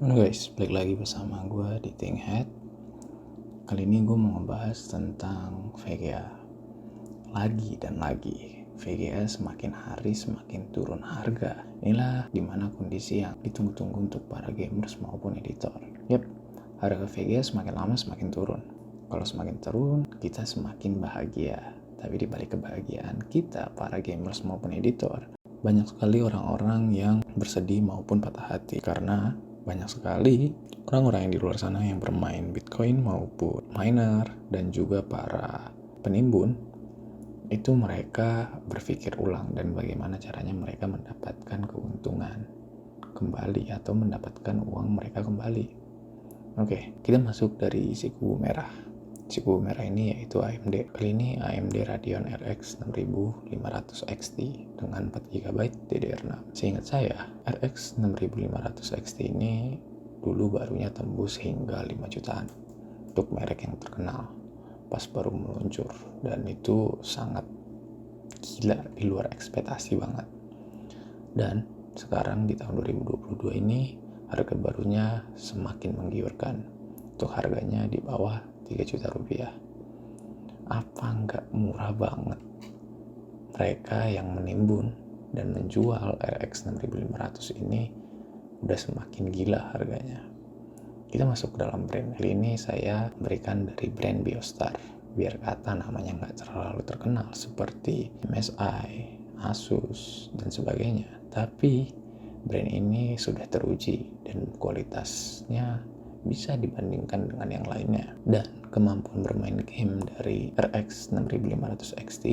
Halo guys, balik lagi bersama gue di Thinkhead. Kali ini gue mau ngebahas tentang VGA. Lagi dan lagi, VGA semakin hari semakin turun harga. Inilah dimana kondisi yang ditunggu-tunggu untuk para gamers maupun editor. Yap, harga VGA semakin lama semakin turun. Kalau semakin turun, kita semakin bahagia. Tapi di balik kebahagiaan kita, para gamers maupun editor, banyak sekali orang-orang yang bersedih maupun patah hati karena banyak sekali orang-orang yang di luar sana yang bermain Bitcoin maupun miner dan juga para penimbun itu mereka berpikir ulang dan bagaimana caranya mereka mendapatkan keuntungan kembali atau mendapatkan uang mereka kembali. Oke, kita masuk dari si kubu merah. Si kubu merah ini yaitu AMD. Kali ini AMD Radeon RX 6500 XT dengan 4GB DDR6. Seingat saya, RX 6500 XT ini dulu barunya tembus hingga 5 jutaan untuk merek yang terkenal pas baru meluncur, dan itu sangat gila, di luar ekspektasi banget. Dan sekarang di tahun 2022 ini harga barunya semakin menggiurkan. Untuk harganya di bawah 3 juta rupiah. Apa nggak murah banget? Mereka yang menimbun dan menjual RX 6500 ini udah semakin gila harganya. Kita masuk ke dalam brand. Kali ini saya berikan dari brand Biostar. Biar kata namanya nggak terlalu terkenal seperti MSI, Asus, dan sebagainya. Tapi brand ini sudah teruji dan kualitasnya bisa dibandingkan dengan yang lainnya. Dan kemampuan bermain game dari RX 6500 XT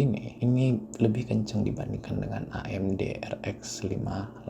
ini lebih kencang dibandingkan dengan AMD RX 580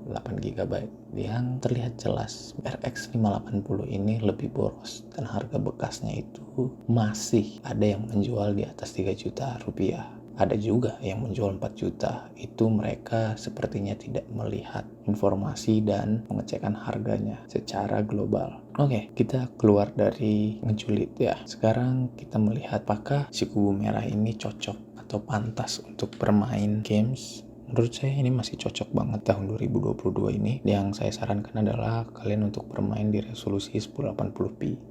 8GB. Yang terlihat jelas RX 580 ini lebih boros dan harga bekasnya itu masih ada yang menjual di atas 3 juta rupiah. Ada juga yang menjual 4 juta. Itu mereka sepertinya tidak melihat informasi dan pengecekan harganya secara global. Oke, kita keluar dari ngejulit ya. Sekarang kita melihat apakah si kubu merah ini cocok atau pantas untuk bermain games. Menurut saya ini masih cocok banget tahun 2022 ini. Yang saya sarankan adalah kalian untuk bermain di resolusi 1080p.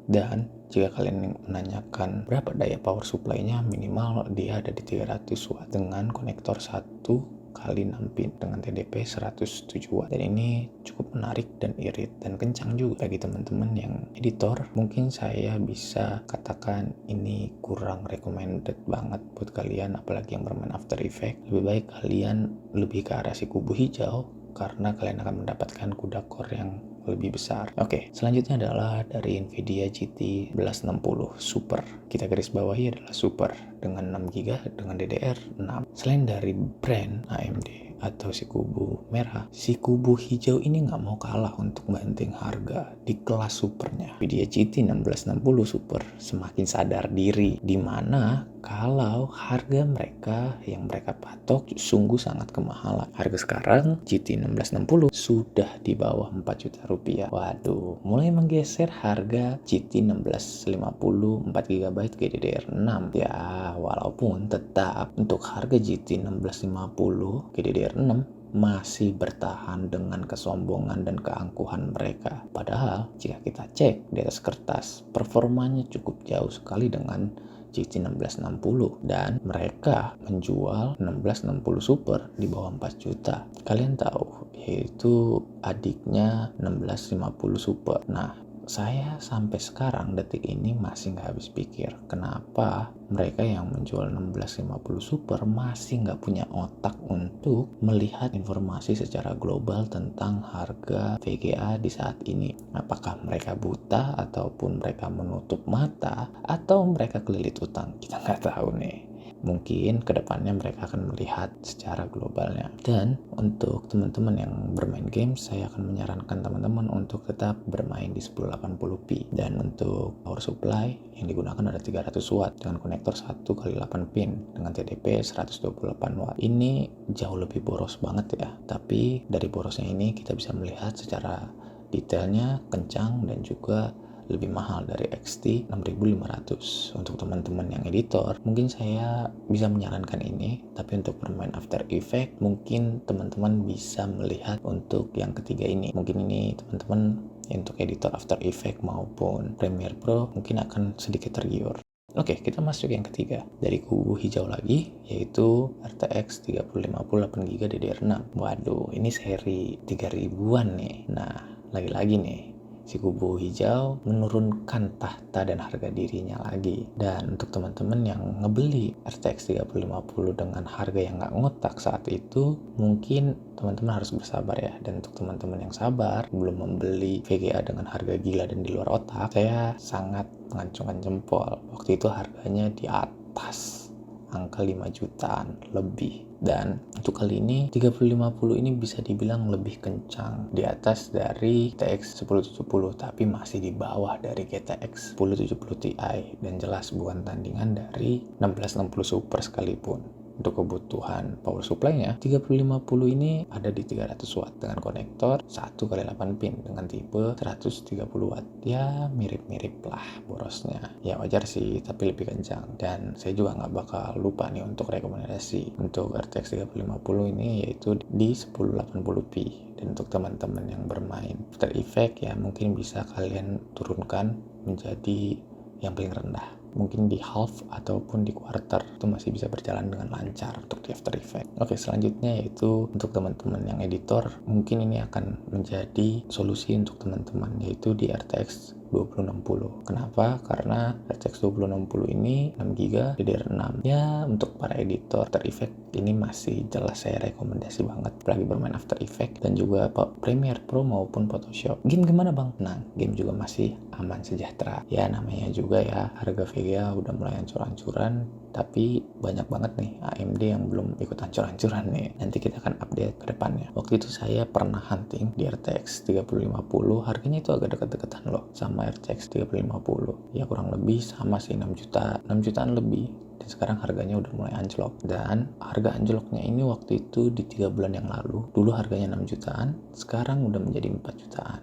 Dan jika kalian menanyakan berapa daya power supply-nya, minimal dia ada di 300 watt dengan konektor 1x6 pin dengan TDP 107 watt. Dan ini cukup menarik dan irit dan kencang juga bagi teman-teman yang editor. Mungkin saya bisa katakan ini kurang recommended banget buat kalian, apalagi yang bermain After Effects. Lebih baik kalian lebih ke arah si kubu hijau karena kalian akan mendapatkan kuda core yang lebih besar. Oke, selanjutnya adalah dari Nvidia GT 1160 Super. Kita garis bawahi adalah Super dengan 6GB dengan DDR6. Selain dari brand AMD atau si kubu merah, si kubu hijau ini nggak mau kalah untuk banting harga di kelas supernya. Nvidia GT 1660 Super semakin sadar diri, dimana kalau harga mereka yang mereka patok sungguh sangat kemahalan. Harga sekarang GT 1660 sudah di bawah 4 juta rupiah. Waduh, mulai menggeser harga GT 1650 4GB GDDR6. Ya, walaupun tetap untuk harga GT 1650 GDDR6 masih bertahan dengan kesombongan dan keangkuhan mereka. Padahal jika kita cek di atas kertas, performanya cukup jauh sekali dengan GT 1660 dan mereka menjual 1660 Super di bawah 4 juta. Kalian tahu, yaitu adiknya 1650 Super. Nah, saya sampai sekarang detik ini masih nggak habis pikir kenapa mereka yang menjual 1650 Super masih nggak punya otak untuk melihat informasi secara global tentang harga VGA di saat ini. Apakah mereka buta ataupun mereka menutup mata atau mereka kelilit utang? Kita nggak tahu nih. Mungkin kedepannya mereka akan melihat secara globalnya. Dan untuk teman-teman yang bermain game, saya akan menyarankan teman-teman untuk tetap bermain di 1080p. Dan untuk power supply yang digunakan ada 300 watt dengan konektor 1x8 pin dengan TDP 128 watt. Ini jauh lebih boros banget ya. Tapi dari borosnya ini kita bisa melihat secara detailnya kencang dan juga lebih mahal dari XT 6500. Untuk teman-teman yang editor, mungkin saya bisa menyarankan ini, tapi untuk bermain After Effects mungkin teman-teman bisa melihat untuk yang ketiga ini. Mungkin ini teman-teman untuk editor After Effects maupun Premiere Pro mungkin akan sedikit tergiur. Oke, kita masuk yang ketiga. Dari kubu hijau lagi, yaitu RTX 3050 8GB DDR6. Waduh, ini seri 3000-an nih. Nah, lagi-lagi nih, si kubu hijau menurunkan tahta dan harga dirinya lagi. Dan untuk teman-teman yang ngebeli RTX 3050 dengan harga yang nggak ngotak saat itu, mungkin teman-teman harus bersabar ya. Dan untuk teman-teman yang sabar, belum membeli VGA dengan harga gila dan di luar otak, saya sangat mengacungkan jempol. Waktu itu harganya di atas angka 5 jutaan lebih. Dan untuk kali ini 3050 ini bisa dibilang lebih kencang di atas dari GTX 1070, tapi masih di bawah dari GTX 1070 Ti, dan jelas bukan tandingan dari 1660 Super sekalipun. Untuk kebutuhan power supply-nya, 3050 ini ada di 300 watt dengan konektor 1x8 pin dengan tipe 130 watt. Ya mirip-mirip lah borosnya. Ya wajar sih, tapi lebih kencang. Dan saya juga nggak bakal lupa nih untuk rekomendasi untuk RTX 3050 ini, yaitu di 1080p. Dan untuk teman-teman yang bermain After Effects ya mungkin bisa kalian turunkan menjadi yang paling rendah. Mungkin di half ataupun di quarter itu masih bisa berjalan dengan lancar untuk di After Effects. Oke, selanjutnya yaitu untuk teman-teman yang editor, mungkin ini akan menjadi solusi untuk teman-teman, yaitu di RTX 2060. Kenapa? Karena RTX 2060 ini 6GB DDR6. Ya, untuk para editor After Effects ini masih jelas saya rekomendasi banget, apalagi bermain After Effects dan juga Premiere Pro maupun Photoshop. Game gimana bang? Nah, game juga masih aman sejahtera. Ya namanya juga ya, harga VGA udah mulai hancur-hancuran, tapi banyak banget nih AMD yang belum ikut hancur-hancuran nih. Nanti kita akan update ke depannya. Waktu itu saya pernah hunting di RTX 3050, harganya itu agak dekat-dekatan loh sama RTX 3050. Ya kurang lebih sama sih, 6 jutaan lebih. Dan sekarang harganya udah mulai anjlok. Dan harga anjloknya ini waktu itu di 3 bulan yang lalu. Dulu harganya 6 jutaan, sekarang udah menjadi 4 jutaan.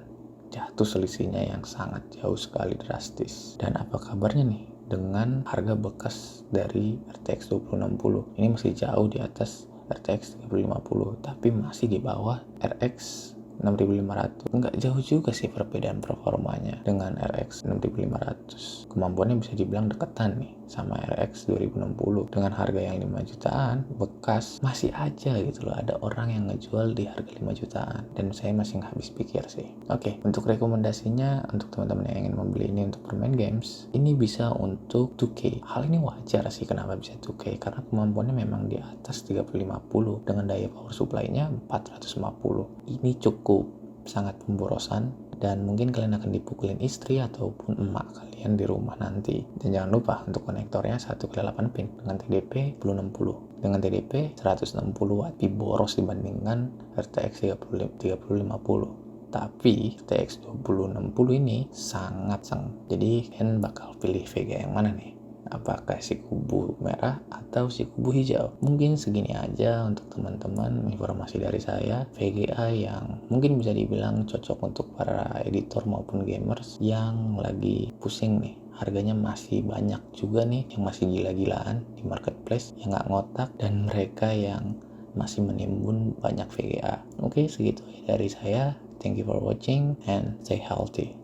Jatuh selisihnya yang sangat jauh sekali, drastis. Dan apa kabarnya nih dengan harga bekas dari RTX 2060? Ini masih jauh di atas RTX 3050, tapi masih di bawah RX 6500. Nggak jauh juga sih perbedaan performanya dengan RX 6500. Kemampuannya bisa dibilang deketan nih sama RX 2060. Dengan harga yang 5 jutaan bekas, masih aja gitu loh ada orang yang ngejual di harga 5 jutaan. Dan saya masih nggak habis pikir sih. Oke, untuk rekomendasinya untuk teman-teman yang ingin membeli ini untuk bermain games, ini bisa untuk 2K. Hal ini wajar sih kenapa bisa 2K, karena kemampuannya memang di atas 3050 dengan daya power supply-nya 450. Ini cukup sangat pemborosan, dan mungkin kalian akan dipukulin istri ataupun emak kalian di rumah nanti. Dan jangan lupa untuk konektornya 1x8 pin dengan TDP 1060 dengan TDP 160 watt, lebih boros dibandingkan RTX 3050. Tapi RTX 2060 ini sangat sang. Jadi kalian bakal pilih VGA yang mana nih? Apakah si kubu merah atau si kubu hijau? Mungkin segini aja untuk teman-teman informasi dari saya. VGA yang mungkin bisa dibilang cocok untuk para editor maupun gamers yang lagi pusing nih. Harganya masih banyak juga nih yang masih gila-gilaan di marketplace yang nggak ngotak, dan mereka yang masih menimbun banyak VGA. Oke, segitu dari saya. Thank you for watching and stay healthy.